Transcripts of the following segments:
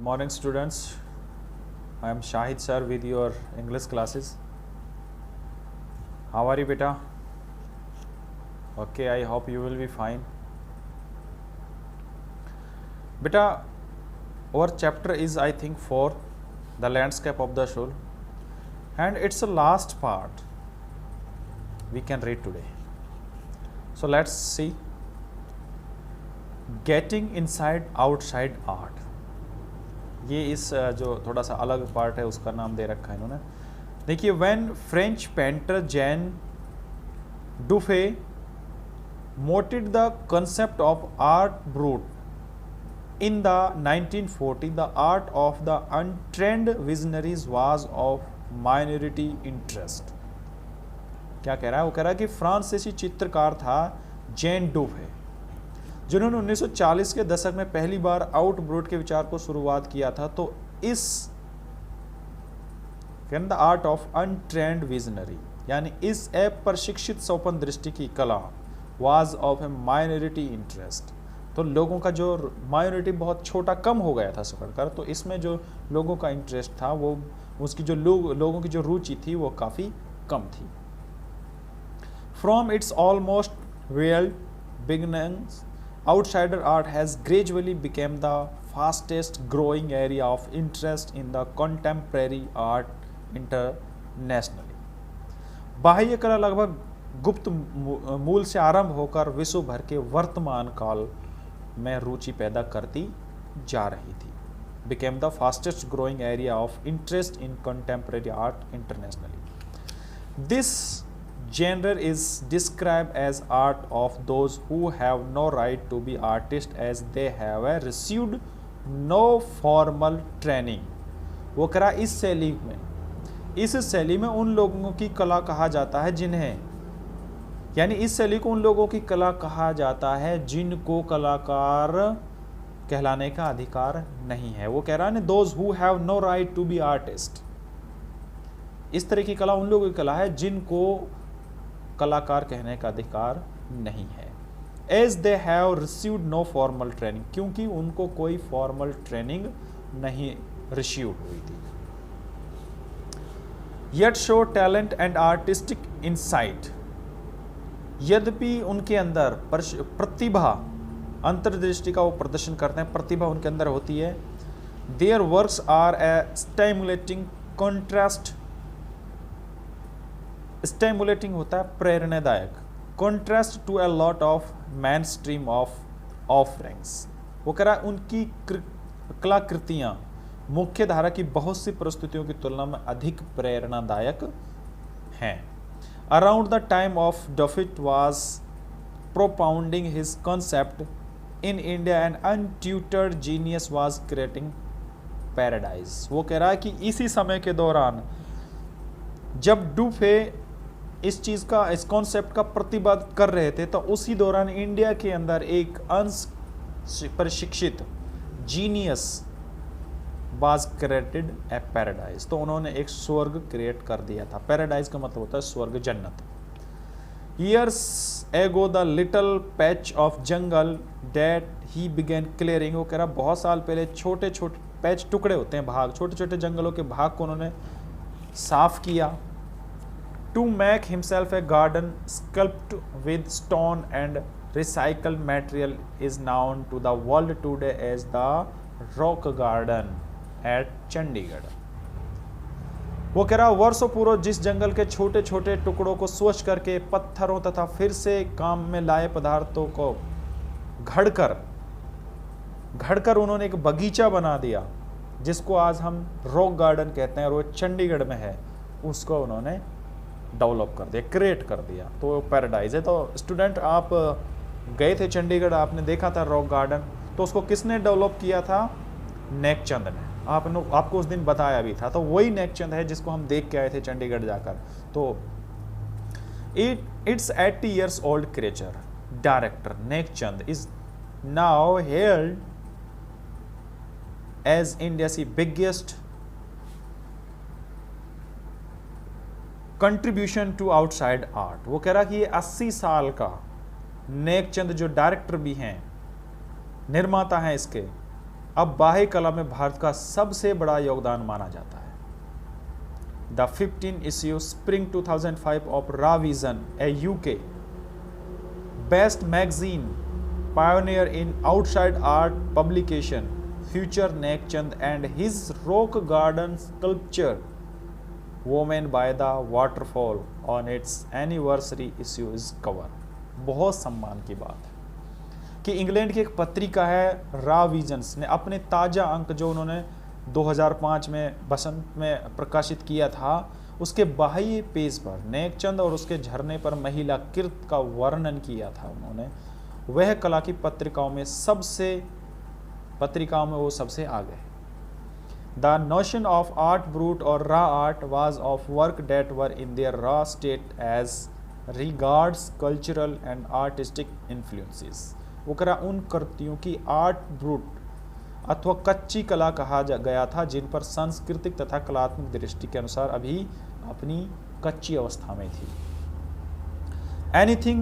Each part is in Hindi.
Morning students, I am Shahid sir with your English classes. How are you beta? Okay, I hope you will be fine. Beta, our chapter is I think 4, the landscape of the soul, and it's the last part we can read today. So let's see. Getting inside outside art. ये इस जो थोड़ा सा अलग पार्ट है उसका नाम दे रखा है इन्होंने. देखिए, when French painter Jean Dubuffet mooted the concept of art brut in the 1940, the art of the untrained visionaries was of minority interest. क्या कह रहा है? वो कह रहा है कि फ्रांसीसी चित्रकार था जैन डुफे, जिन्होंने 1940 के दशक में पहली बार आउटब्रूट के विचार को शुरुआत किया था. तो इस the art of untrained visionary, यानी इस अप्रशिक्षित स्वप्न दृष्टि की कला was of A minority interest. तो लोगों का जो माइनॉरिटी बहुत छोटा कम हो गया था पढ़कर, तो इसमें जो लोगों का इंटरेस्ट था वो उसकी जो लोगों की जो रुचि थी वो काफ़ी कम थी. From its almost weld beginnings, outsider art has gradually become the fastest growing area of interest in the contemporary art internationally. बाह्य कला लगभग गुप्त मूल से आरंभ होकर विश्व भर के वर्तमान काल में रुचि पैदा करती जा रही थी. became the fastest growing area of interest in contemporary art internationally. This genre is described as art of those who have no right to be artists as they have received no formal training. वो करा इस शैली में उन लोगों की कला कहा जाता है जिन्हें, यानी इस शैली को उन लोगों की कला कहा जाता है जिनको कलाकार कहलाने का अधिकार नहीं है. वो कह रहा है those who have no right to be artist. इस तरह की कला उन लोगों की कला है जिनको कलाकार कहने का अधिकार नहीं है. As they have received no formal training, क्योंकि उनको कोई फॉर्मल ट्रेनिंग नहीं रिसीव हुई थी. Yet show talent and artistic insight, यद्यपि उनके अंदर प्रतिभा, अंतर्दृष्टि का वो प्रदर्शन करते हैं, प्रतिभा उनके अंदर होती है. Their works are a stimulating contrast, stimulating होता है प्रेरणादायक, contrast to a lot of mainstream of offerings. वो कह रहा है उनकी कलाकृतियां मुख्य धारा की बहुत सी प्रस्तुतियों की तुलना में अधिक प्रेरणादायक हैं. Around the time of Dubuffet was propounding his concept in India and untutored genius was creating paradise. वो कह रहा है कि इसी समय के दौरान जब डुफे इस चीज़ का, इस कॉन्सेप्ट का प्रतिपादन कर रहे थे, तो उसी दौरान इंडिया के अंदर एक प्रशिक्षित genius was created a paradise. तो उन्होंने एक स्वर्ग क्रिएट कर दिया था. पैराडाइज का मतलब होता है स्वर्ग, जन्नत. Years ago the little patch of jungle that he begin clearing. वो कह रहा बहुत साल पहले छोटे छोटे पैच, टुकड़े होते हैं भाग, छोटे छोटे जंगलों के भाग को उन्होंने साफ किया. To make himself a garden sculpted with stone and recycled material is known to the world today as the Rock Garden at Chandigarh. वो कह रहा वर्षों पूर्व जिस जंगल के छोटे छोटे टुकड़ों को स्वच्छ करके पत्थरों तथा फिर से काम में लाए पदार्थों को घड़कर उन्होंने एक बगीचा बना दिया, जिसको आज हम रॉक गार्डन कहते हैं और वो चंडीगढ़ में है. उसको उन्होंने डेवलप कर दिया, क्रिएट कर दिया. तो पैराडाइज है. तो स्टूडेंट, आप गए थे चंडीगढ़, आपने देखा था रॉक गार्डन, तो उसको किसने डेवलप किया था? नेकचंद ने. आपको उस दिन बताया भी था. तो वही नेकचंद है जिसको हम देख के आए थे चंडीगढ़ जाकर. तो it's 80 years old creature director Nekchand is now held as India's biggest contribution to outside art. वो कह रहा कि ये 80 साल का नेकचंद जो डायरेक्टर भी हैं, निर्माता हैं इसके, अब बाह्य कला में भारत का सबसे बड़ा योगदान माना जाता है। The 15 issue Spring 2005 of Raw Vision, a UK Best Magazine, pioneer in outside art publication, feature Nekchand and his rock garden sculpture Woman by the Waterfall on its anniversary issue is cover। बहुत सम्मान की बात है कि इंग्लैंड की एक पत्रिका है रॉ विजन्स ने अपने ताज़ा अंक जो उन्होंने 2005 में बसंत में प्रकाशित किया था, उसके बाह्य पेज पर नेकचंद और उसके झरने पर महिला कृत का वर्णन किया था उन्होंने। वह कला की पत्रिकाओं में वो सबसे आगे। The notion of art brut और raw art was of work that were in their raw state as regards cultural and artistic influences. वो करा उन कृतियों की आर्ट ब्रूट अथवा कच्ची कला कहा गया था जिन पर सांस्कृतिक तथा कलात्मक दृष्टि के अनुसार अभी अपनी कच्ची अवस्था में थी। Anything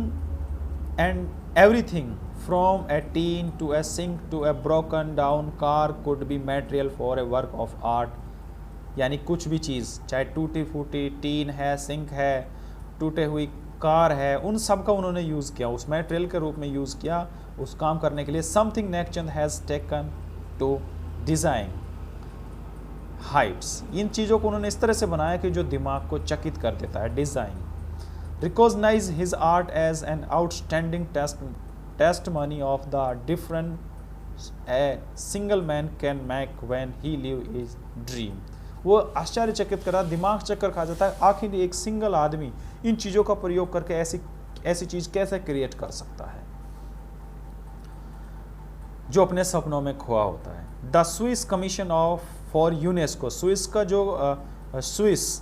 and everything from a tin to a sink to a broken down car could be material for a work of art. यानी कुछ भी चीज़, चाहे टूटी फूटी टीन है, सिंक है, टूटे हुई कार है, उन सब का उन्होंने यूज़ किया, उस मटेरियल के रूप में यूज़ किया उस काम करने के लिए। Something Nek Chand has taken to design Heights. इन चीज़ों को उन्होंने इस तरह से बनाया कि जो दिमाग को चकित कर देता है। Design recognise his art as an outstanding testimony of the different a single man can make when he live his dream. वो आश्चर्यचकित करा, दिमाग चक्कर खा जाता है, आखिर एक सिंगल आदमी इन चीज़ों का प्रयोग करके ऐसी चीज़ कैसे क्रिएट कर सकता है जो अपने सपनों में खोआ होता है। The Swiss commission of for UNESCO, Swiss का जो स्विस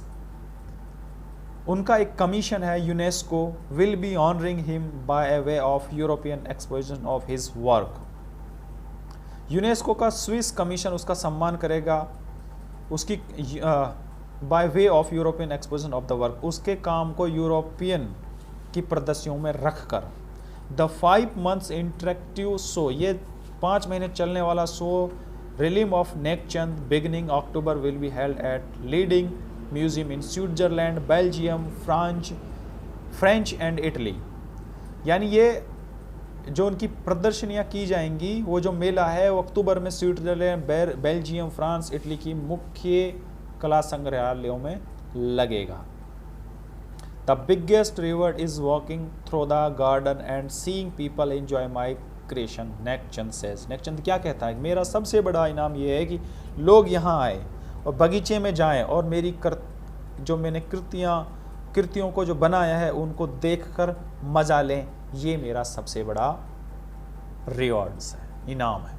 उनका एक कमीशन है UNESCO, will be honouring him by A way of European exposition of his work. UNESCO का स्विस कमीशन उसका सम्मान करेगा उसकी by way of European exposition of the work, उसके काम को यूरोपियन की प्रदर्शनियों में रख कर। द 5 months इंटरेक्टिव शो, ये 5 महीने चलने वाला show realm of Nek Chand beginning October will be held at leading museum in Switzerland, Belgium, French and Italy. यानी ये जो उनकी प्रदर्शनियाँ की जाएंगी, वो जो मेला है वो अक्टूबर में स्विट्जरलैंड, बेल्जियम, फ्रांस, इटली की मुख्य कला संग्रहालयों में लगेगा। The biggest reward is walking through the garden and seeing people enjoy my creation, Nek Chand says. Nek Chand क्या कहता है, मेरा सबसे बड़ा इनाम ये है कि लोग यहाँ आए और बगीचे में जाएं और मेरी जो मैंने कृतियों को जो बनाया है उनको देखकर मजा लें, ये मेरा सबसे बड़ा रिवॉर्ड्स है, इनाम है।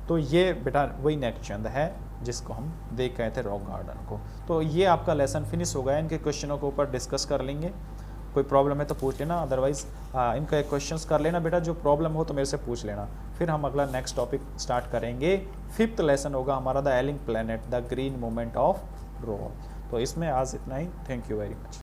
तो ये बेटा वही नेकचंद है जिसको हम देख गए थे रॉक गार्डन को। तो ये आपका लेसन फिनिश हो गया। इनके क्वेश्चनों के ऊपर डिस्कस कर लेंगे, कोई प्रॉब्लम है तो पूछ लेना, अदरवाइज इनका एक क्वेश्चंस कर लेना बेटा, जो प्रॉब्लम हो तो मेरे से पूछ लेना। फिर हम अगला नेक्स्ट टॉपिक स्टार्ट करेंगे। 5th लेसन होगा हमारा the ailing planet the green movement of role. तो इसमें आज इतना ही। Thank you very much.